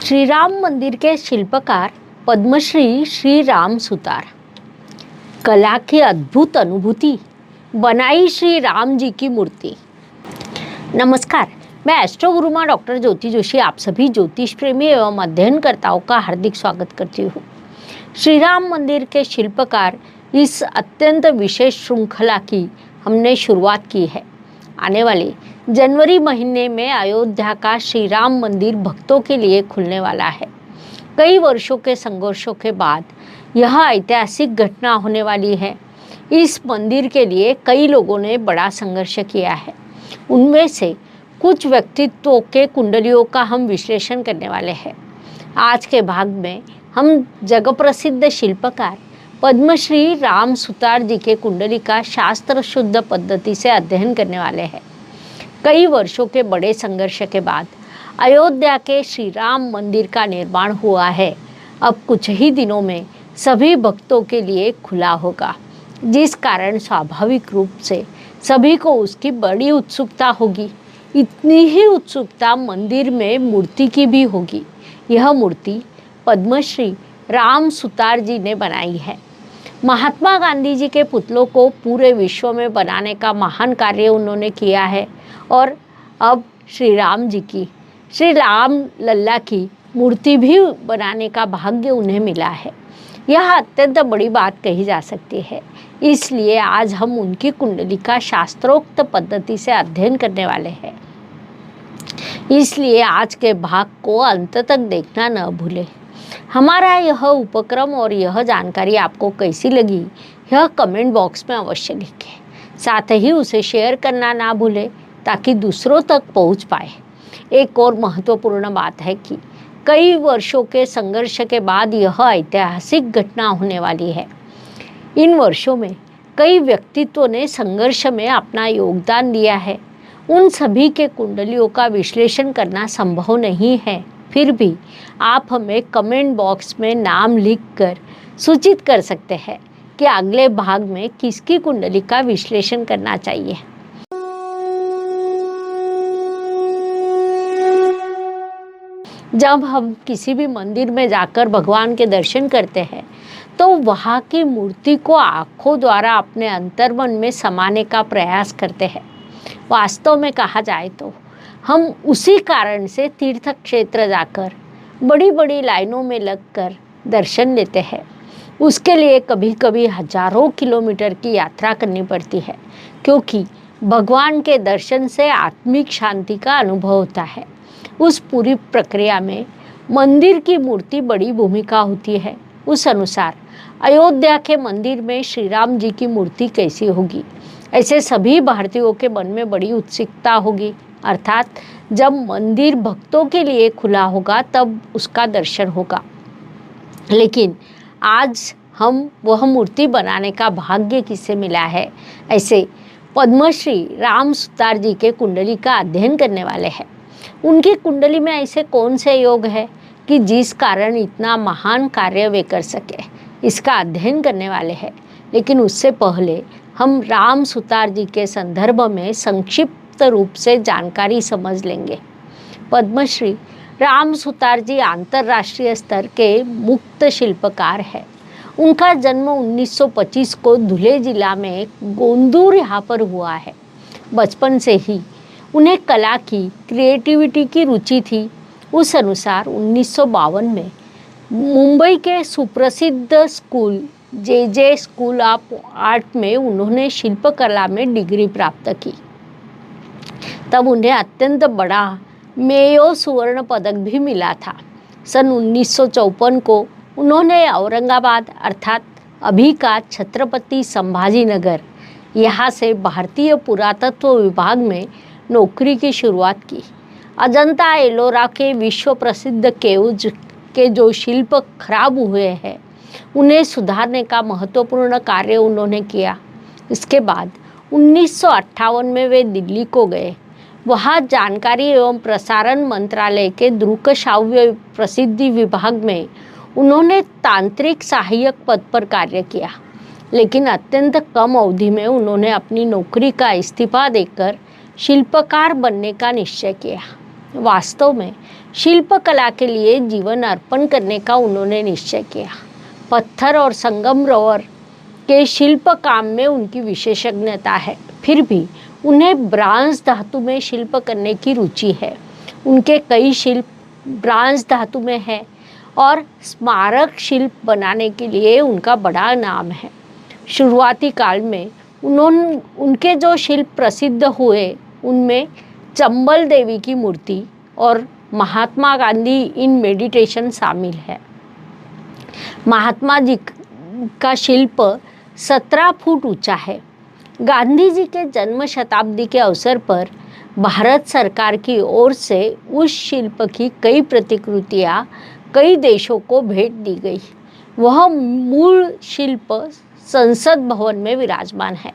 श्री राम मंदिर के शिल्पकार पद्मश्री श्री राम सुतार। कला की अद्भुत अनुभूति, बनाई श्री राम जी की मूर्ति। नमस्कार, मैं एस्ट्रो गुरुमा डॉक्टर ज्योति जोशी आप सभी ज्योतिष प्रेमी एवं अध्ययनकर्ताओं का हार्दिक स्वागत करती हूँ। श्री राम मंदिर के शिल्पकार इस अत्यंत विशेष श्रृंखला की हमने शुरुआत की है। आने वाले जनवरी महीने में अयोध्या का श्री राम मंदिर भक्तों के लिए खुलने वाला है। कई वर्षों के संघर्षों के बाद यह ऐतिहासिक घटना होने वाली है। इस मंदिर के लिए कई लोगों ने बड़ा संघर्ष किया है। उनमें से कुछ व्यक्तित्वों के कुंडलियों का हम विश्लेषण करने वाले हैं। आज के भाग में हम जग प्रसिद्ध शिल्पकार पद्मश्री राम सुतार जी के कुंडली का शास्त्र शुद्ध पद्धति से अध्ययन करने वाले हैं। कई वर्षों के बड़े संघर्ष के बाद अयोध्या के श्री राम मंदिर का निर्माण हुआ है। अब कुछ ही दिनों में सभी भक्तों के लिए खुला होगा, जिस कारण स्वाभाविक रूप से सभी को उसकी बड़ी उत्सुकता होगी। इतनी ही उत्सुकता मंदिर में मूर्ति की भी होगी। यह मूर्ति पद्मश्री राम सुतार जी ने बनाई है। महात्मा गांधी जी के पुतलों को पूरे विश्व में बनाने का महान कार्य उन्होंने किया है और अब श्री राम जी की, श्री राम लल्ला की मूर्ति भी बनाने का भाग्य उन्हें मिला है। यह अत्यंत बड़ी बात कही जा सकती है। इसलिए आज हम उनकी कुंडली का शास्त्रोक्त पद्धति से अध्ययन करने वाले हैं। इसलिए आज के भाग को अंत तक देखना न भूलें। हमारा यह उपक्रम और यह जानकारी आपको कैसी लगी, यह कमेंट बॉक्स में अवश्य लिखें। साथ ही उसे शेयर करना ना भूलें ताकि दूसरों तक पहुंच पाए। एक और महत्वपूर्ण बात है कि कई वर्षों के संघर्ष के बाद यह ऐतिहासिक घटना होने वाली है। इन वर्षों में कई व्यक्तित्वों ने संघर्ष में अपना योगदान दिया है। उन सभी के कुंडलियों का विश्लेषण करना संभव नहीं है, फिर भी आप हमें कमेंट बॉक्स में नाम लिखकर सूचित कर सकते हैं कि अगले भाग में किसकी कुंडली का विश्लेषण करना चाहिए। जब हम किसी भी मंदिर में जाकर भगवान के दर्शन करते हैं तो वहाँ की मूर्ति को आँखों द्वारा अपने अंतर्मन में समाने का प्रयास करते हैं। वास्तव में कहा जाए तो हम उसी कारण से तीर्थ क्षेत्र जाकर बड़ी बड़ी लाइनों में लगकर दर्शन लेते हैं। उसके लिए कभी कभी हजारों किलोमीटर की यात्रा करनी पड़ती है, क्योंकि भगवान के दर्शन से आत्मिक शांति का अनुभव होता है। उस पूरी प्रक्रिया में मंदिर की मूर्ति बड़ी भूमिका होती है। उस अनुसार अयोध्या के मंदिर में श्री राम जी की मूर्ति कैसी होगी, ऐसे सभी भारतीयों के मन में बड़ी उत्सुकता होगी। अर्थात जब मंदिर भक्तों के लिए खुला होगा तब उसका दर्शन होगा। लेकिन आज हम वह मूर्ति बनाने का भाग्य किसे मिला है, ऐसे पद्मश्री राम सुतार जी के कुंडली का अध्ययन करने वाले हैं। उनकी कुंडली में ऐसे कौन से योग है कि जिस कारण इतना महान कार्य वे कर सके, इसका अध्ययन करने वाले हैं। लेकिन उससे पहले हम राम सुतार जी के संदर्भ में संक्षिप्त रूप से जानकारी समझ लेंगे। पद्मश्री राम सुतार जी अंतर्राष्ट्रीय स्तर के मुक्त शिल्पकार है। उनका जन्म 1925 को धुले जिला में गोंदूर यहाँ पर हुआ है। बचपन से ही उन्हें कला की, क्रिएटिविटी की रुचि थी। उस अनुसार 1952 में मुंबई के सुप्रसिद्ध school J school of art में उन्होंने शिल्पकला में डिग्री प्राप्त की। तब उन्हें अत्यंत बड़ा मेयो स्वर्ण पदक भी मिला था। सन 1954 को उन्होंने औरंगाबाद अर्थात अभी का छत्रपति संभाजी नगर यहाँ से भारतीय पुरातत्व विभाग में नौकरी की शुरुआत की। अजंता एलोरा के विश्व प्रसिद्ध केव्स के जो शिल्प खराब हुए हैं उन्हें सुधारने का महत्वपूर्ण कार्य उन्होंने किया। इसके बाद 1958 में वे दिल्ली को गए। वहाँ जानकारी एवं प्रसारण मंत्रालय के दृक्श्राव्य प्रसिद्धि विभाग में उन्होंने तांत्रिक सहायक पद पर कार्य किया। लेकिन अत्यंत कम अवधि में उन्होंने अपनी नौकरी का इस्तीफा देकर शिल्पकार बनने का निश्चय किया। वास्तव में शिल्पकला के लिए जीवन अर्पण करने का उन्होंने निश्चय किया। पत्थर और संगमरमर के शिल्प काम में उनकी विशेषज्ञता है, फिर भी उन्हें ब्रांज धातु में शिल्प करने की रुचि है। उनके कई शिल्प ब्रांज धातु में है और स्मारक शिल्प बनाने के लिए उनका बड़ा नाम है। शुरुआती काल में उनके जो शिल्प प्रसिद्ध हुए उनमें चंबल देवी की मूर्ति और महात्मा गांधी इन मेडिटेशन शामिल है। महात्मा जी का शिल्प 17 फुट ऊंचा है। गांधी जी के जन्म शताब्दी के अवसर पर भारत सरकार की ओर से उस शिल्प की कई प्रतिकृतियां कई देशों को भेंट दी गई। वह मूल शिल्प संसद भवन में विराजमान है।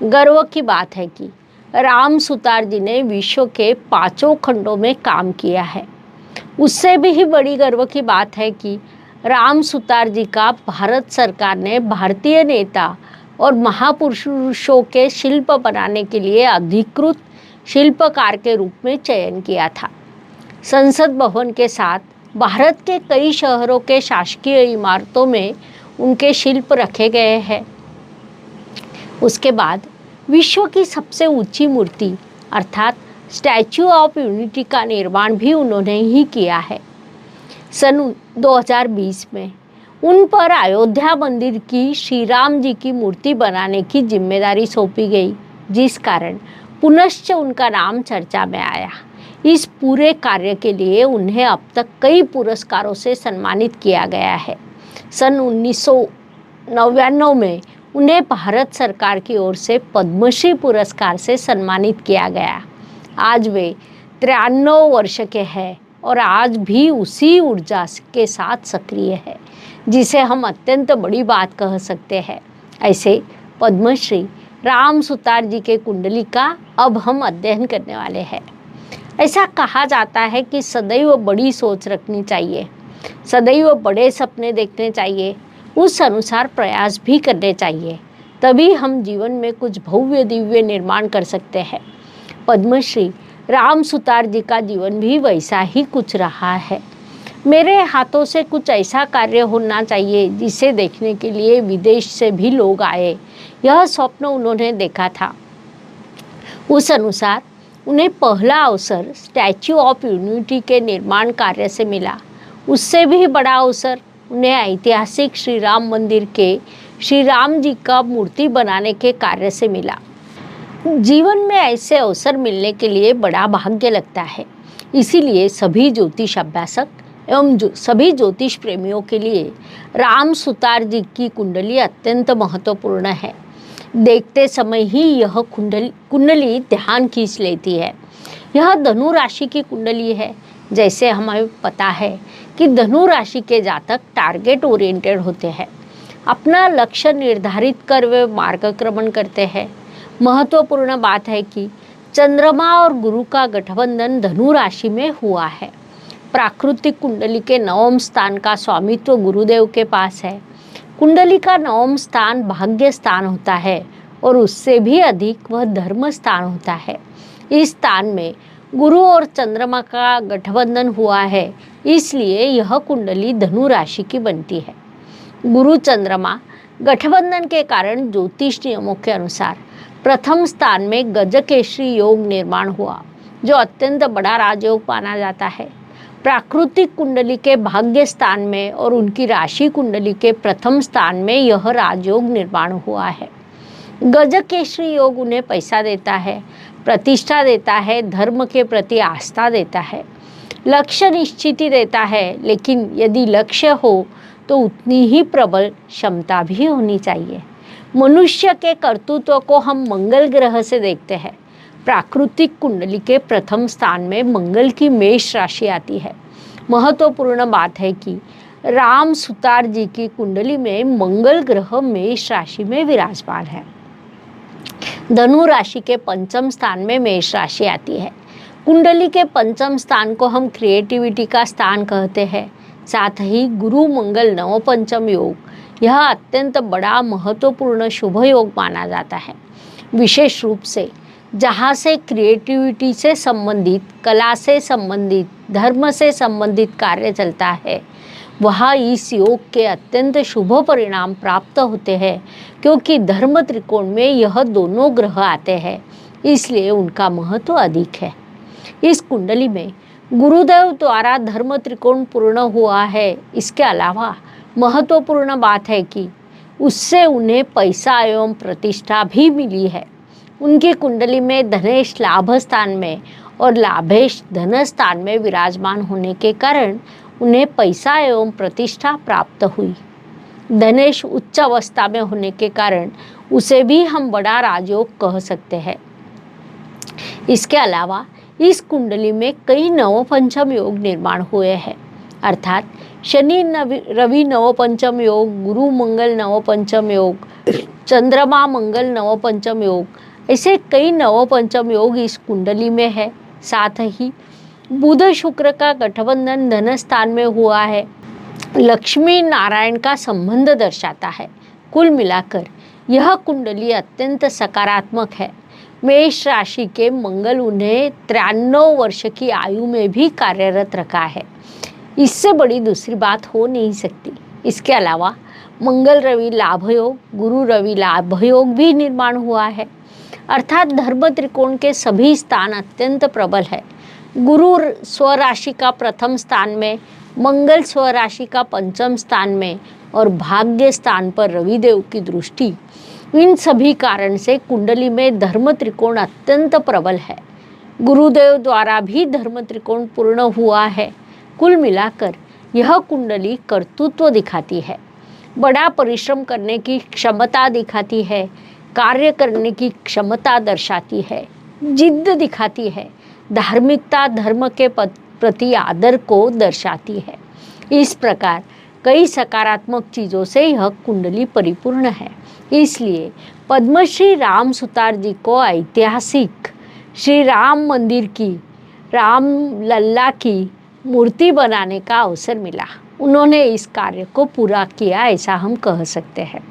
गर्व की बात है कि राम सुतार जी ने विश्व के 5 खंडों में काम किया है। उससे भी बड़ी गर्व की बात है कि राम सुतार जी का भारत सरकार ने भारतीय नेता और महापुरुषों के शिल्प बनाने के लिए अधिकृत शिल्पकार के रूप में चयन किया था। संसद भवन के साथ भारत के कई शहरों के शासकीय इमारतों में उनके शिल्प रखे गए हैं। उसके बाद विश्व की सबसे ऊंची मूर्ति अर्थात स्टैच्यू ऑफ यूनिटी का निर्माण भी उन्होंने ही किया है। सन 2020 में उन पर अयोध्या मंदिर की श्री राम जी की मूर्ति बनाने की जिम्मेदारी सौंपी गई, जिस कारण पुनश्च उनका नाम चर्चा में आया। इस पूरे कार्य के लिए उन्हें अब तक कई पुरस्कारों से सम्मानित किया गया है। सन 1999 में उन्हें भारत सरकार की ओर से पद्मश्री पुरस्कार से सम्मानित किया गया। आज वे 93 वर्ष के हैं और आज भी उसी ऊर्जा के साथ सक्रिय है, जिसे हम अत्यंत बड़ी बात कह सकते हैं। ऐसे पद्मश्री राम सुतार जी के कुंडली का अब हम अध्ययन करने वाले हैं। ऐसा कहा जाता है कि सदैव बड़ी सोच रखनी चाहिए, सदैव बड़े सपने देखने चाहिए, उस अनुसार प्रयास भी करने चाहिए, तभी हम जीवन में कुछ भव्य दिव्य निर्माण कर सकते हैं। पद्मश्री राम सुतार जी का जीवन भी वैसा ही कुछ रहा है। मेरे हाथों से कुछ ऐसा कार्य होना चाहिए जिसे देखने के लिए विदेश से भी लोग आए, यह स्वप्न उन्होंने देखा था। उस अनुसार उन्हें पहला अवसर स्टैच्यू ऑफ यूनिटी के निर्माण कार्य से मिला। उससे भी बड़ा अवसर उन्हें ऐतिहासिक श्री राम मंदिर के श्री राम जी का मूर्ति बनाने के कार्य से मिला। जीवन में ऐसे अवसर मिलने के लिए बड़ा भाग्य लगता है। इसीलिए सभी ज्योतिष अभ्यासक एवं सभी ज्योतिष प्रेमियों के लिए राम सुतार जी की कुंडली अत्यंत महत्वपूर्ण है। देखते समय ही यह कुंडली ध्यान खींच लेती है। यह धनु राशि की कुंडली है। जैसे हमें पता है कि धनु राशि के जातक टारगेट ओरिएंटेड होते हैं, अपना लक्ष्य निर्धारित कर वे मार्गक्रमण करते हैं। महत्वपूर्ण बात है कि चंद्रमा और गुरु का गठबंधन धनु राशि में हुआ है। प्राकृतिक कुंडली के 9वें स्थान का स्वामित्व गुरुदेव के पास है। कुंडली का 9वां स्थान भाग्य स्थान होता है और उससे भी अधिक वह धर्म स्थान होता है। इस स्थान में गुरु और चंद्रमा का गठबंधन हुआ है, इसलिए यह कुंडली धनु राशि की बनती है। गुरु चंद्रमा गठबंधन के कारण ज्योतिष नियमों के अनुसार प्रथम स्थान में गजकेसरी योग निर्माण हुआ, जो अत्यंत बड़ा राजयोग माना जाता है। प्राकृतिक कुंडली के भाग्य स्थान में और उनकी राशि कुंडली के प्रथम स्थान में यह राजयोग निर्माण हुआ है। गजकेसरी योग उन्हें पैसा देता है, प्रतिष्ठा देता है, धर्म के प्रति आस्था देता है, लक्ष्य निश्चिति देता है। लेकिन यदि लक्ष्य हो तो उतनी ही प्रबल क्षमता भी होनी चाहिए। मनुष्य के कर्तृत्व को हम मंगल ग्रह से देखते हैं। प्राकृतिक कुंडली के प्रथम स्थान में मंगल की मेष राशि आती है। महत्वपूर्ण बात है कि राम सुतार जी की कुंडली में मंगल ग्रह मेष राशि में विराजमान है। धनु राशि के पंचम स्थान में मेष राशि आती है। कुंडली के पंचम स्थान को हम क्रिएटिविटी का स्थान कहते हैं। साथ ही गुरु मंगल नवपंचम योग, यह अत्यंत बड़ा महत्वपूर्ण शुभ योग माना जाता है। विशेष रूप से जहाँ से क्रिएटिविटी से संबंधित, कला से संबंधित, धर्म से संबंधित कार्य चलता है, वहाँ इस योग के अत्यंत शुभ परिणाम प्राप्त होते हैं, क्योंकि धर्म त्रिकोण में यह दोनों ग्रह आते हैं, इसलिए उनका महत्व अधिक है। इस कुंडली में गुरुदेव द्वारा धर्म त्रिकोण पूर्ण हुआ है। इसके अलावा महत्वपूर्ण बात है कि उससे उन्हें पैसा एवं प्रतिष्ठा भी मिली है। उनकी कुंडली में धनेश लाभ स्थान में और लाभेश धन स्थान में विराजमान होने के कारण उन्हें पैसा एवं प्रतिष्ठा प्राप्त हुई। धनेश उच्च अवस्था में होने के कारण उसे भी हम बड़ा राजयोग कह सकते हैं। इसके अलावा इस कुंडली में कई नवपंचम योग निर्माण हुए हैं, अर्थात शनि रवि नवपंचम योग, गुरु मंगल नवपंचम योग, चंद्रमा मंगल नवपंचम योग, ऐसे कई नवपंचम योग इस कुंडली में है। साथ ही बुध शुक्र का गठबंधन धन स्थान में हुआ है, लक्ष्मी नारायण का संबंध दर्शाता है। कुल मिलाकर यह कुंडली अत्यंत सकारात्मक है। मेष राशि के मंगल उन्हें 93 वर्ष की आयु में भी कार्यरत रखा है। इससे बड़ी दूसरी बात हो नहीं सकती। इसके अलावा मंगल रवि लाभ योग, गुरु रवि लाभ योग भी निर्माण हुआ है, अर्थात धर्म त्रिकोण के सभी स्थान अत्यंत प्रबल है। गुरु स्वराशि का प्रथम स्थान में, मंगल स्वराशि का पंचम स्थान में और भाग्य स्थान पर रविदेव की दृष्टि, इन सभी कारण से कुंडली में धर्म त्रिकोण अत्यंत प्रबल है। गुरुदेव द्वारा भी धर्म त्रिकोण पूर्ण हुआ है। कुल मिलाकर यह कुंडली कर्तृत्व दिखाती है, बड़ा परिश्रम करने की क्षमता दिखाती है, कार्य करने की क्षमता दर्शाती है, जिद्द दिखाती है, धार्मिकता, धर्म के प्रति आदर को दर्शाती है। इस प्रकार कई सकारात्मक चीज़ों से यह कुंडली परिपूर्ण है। इसलिए पद्मश्री राम सुतार जी को ऐतिहासिक श्री राम मंदिर की, राम लल्ला की मूर्ति बनाने का अवसर मिला। उन्होंने इस कार्य को पूरा किया, ऐसा हम कह सकते हैं।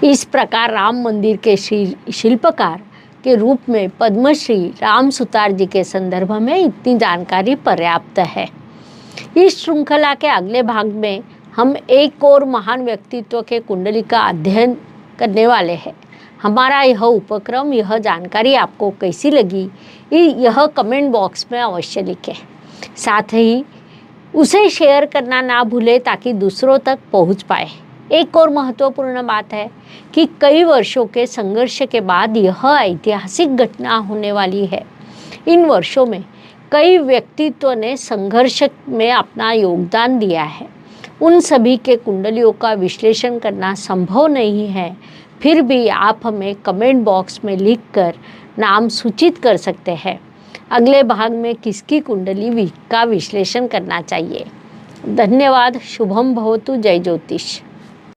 इस प्रकार राम मंदिर के शिल्पकार के रूप में पद्मश्री राम सुतार जी के संदर्भ में इतनी जानकारी पर्याप्त है। इस श्रृंखला के अगले भाग में हम एक और महान व्यक्तित्व के कुंडली का अध्ययन करने वाले हैं। हमारा यह उपक्रम, यह जानकारी आपको कैसी लगी, यह कमेंट बॉक्स में अवश्य लिखें। साथ ही उसे शेयर करना ना भूलें ताकि दूसरों तक पहुंच पाए। एक और महत्वपूर्ण बात है कि कई वर्षों के संघर्ष के बाद यह ऐतिहासिक घटना होने वाली है। इन वर्षों में कई व्यक्तित्व ने संघर्ष में अपना योगदान दिया है। उन सभी के कुंडलियों का विश्लेषण करना संभव नहीं है, फिर भी आप हमें कमेंट बॉक्स में लिखकर नाम सूचित कर सकते हैं। अगले भाग में किसकी कुंडली का विश्लेषण करना चाहिए। धन्यवाद। शुभम भवतु। जय ज्योतिष।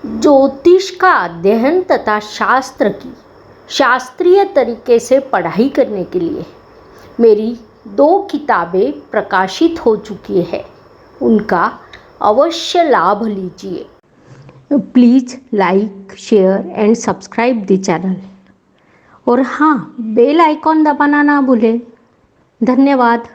ज्योतिष का अध्ययन तथा शास्त्र की शास्त्रीय तरीके से पढ़ाई करने के लिए मेरी 2 किताबें प्रकाशित हो चुकी है, उनका अवश्य लाभ लीजिए। Please like, share and subscribe the channel. और हाँ, बेल आइकॉन दबाना ना भूलें। धन्यवाद।